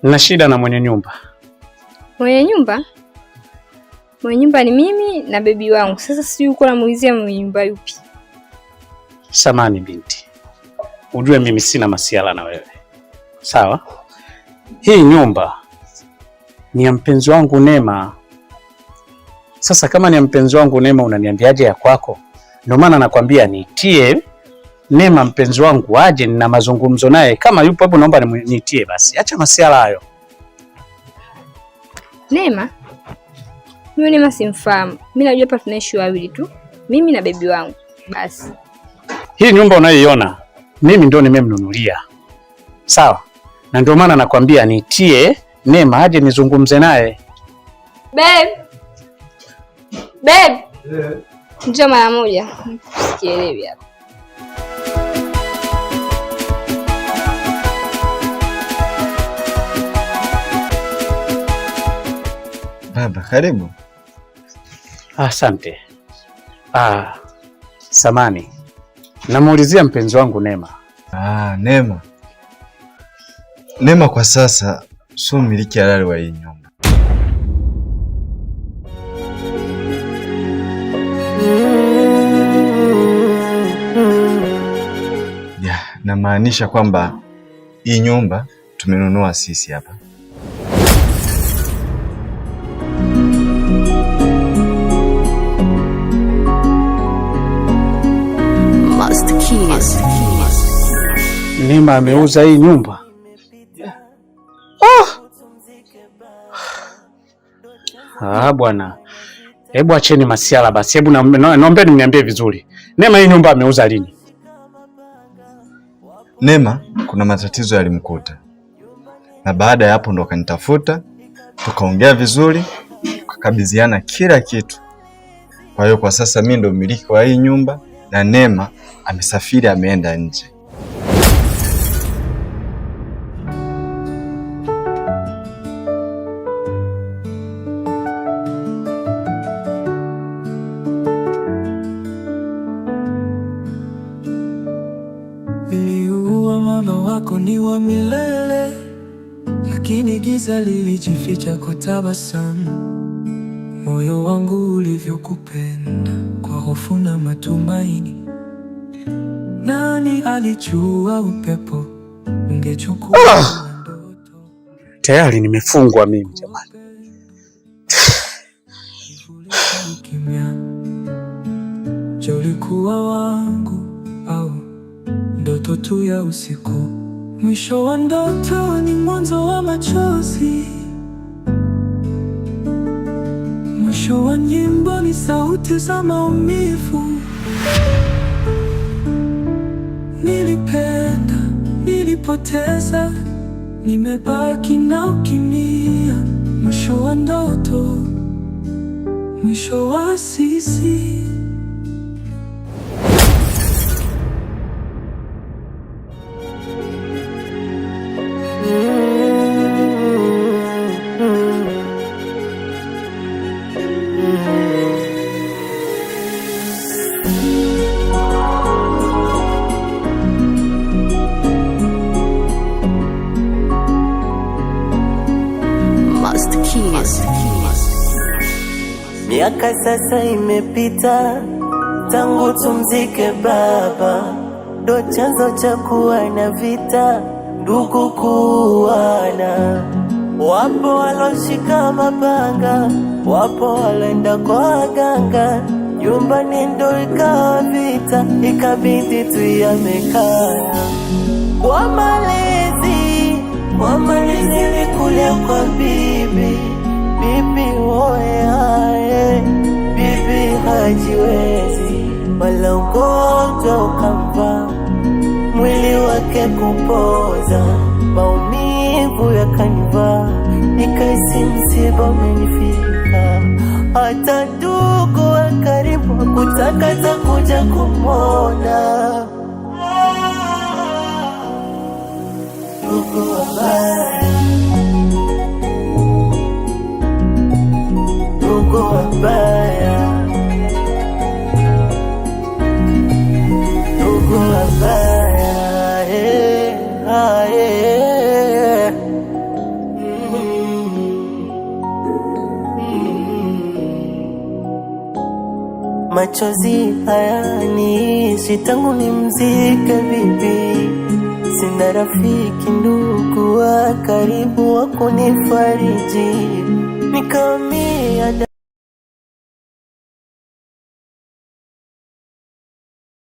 Na shida na mwenye nyumba. Mwenye nyumba? Mwenye nyumba ni mimi na bebi wangu. Sasa sijui uko namuulizia mwenye nyumba yupi. Samani binti. Ujue mimi sina masiala na wewe. Sawa? Hii nyumba ni ya mpenzi wangu Neema. Sasa kama ni ya mpenzi wangu Neema, unaniambiaje ya kwako? Ndio maana nakwambia niitie Neema mpenzi wangu aje, nina mazungumzo naye. Kama yupo hapo naomba niitie basi. Acha masiala hayo. Neema? Mimi Neema simfahamu. Mimi najua hapa tunaishi wawili tu. Mimi na bebi wangu. Basi. Hii nyumba unayoiona mimi ndio nimemnunulia. Sawa? Na ndio maana nakwambia niitie Neema aje nizungumze naye. Babe. Njoo mara moja. Sikielewi hapa. Baba, karibu. Asante. Samani. Namuulizia mpenzi wangu Neema. Neema. Neema kwa sasa sio mmiliki halali wa hii nyumba. Namaanisha kwamba hii nyumba tumenunua sisi hapa. Neema ameuza hii nyumba. Bwana. Hebu acheni masiala basi. Hebu naombeni mniambie vizuri. Neema hii nyumba ameuza lini? Neema kuna matatizo yalimkuta. Na baada ya hapo ndo akanitafuta, tukaongea vizuri, tukakabidhiana kila kitu. Kwa hiyo kwa sasa mimi ndo mmiliki wa hii nyumba na Neema amesafiri ameenda nje. Ni wa milele, lakini giza lilijificha kwa tabasamu. Moyo wangu ulivyokupenda kwa hofu na matumaini. Nani alijua upepo ungechukua ndoto? Tayari nimefungwa mimi jamani. Je, ulikuwa wangu au ndoto tu ya usiku? Mwisho wa ndoto ni mwanzo wa machozi. Mwisho wa nyimbo ni sauti za maumivu. Nilipenda, nilipoteza, nimebaki na ukimya. Mwisho wa ndoto, mwisho wa sisi. Miaka sasa imepita tangu tumzike baba, ndo chanzo cha kuwa na vita, ndugu kuuana. Wapo waloshika mapanga, wapo waloenda kwa waganga, nyumbani ndo ikawa vita, ikabidi tuyahame kaya. Kwa malezi nilikulia kwa bibi oye, bibi hajiwezi, wala ugonjwa ukampa, mwili wake kupoza, maumivu yakanivaa, nikaisi msiba umenifika. Hata ndugu wa karibu hakutaka kuja kumwona. Ndugu wabaya, ndugu wabaya, ndugu wabaya, machozi hayaniishi tangu nimzike bibi. Sina rafiki, ndugu wa karibu wa kunifariji,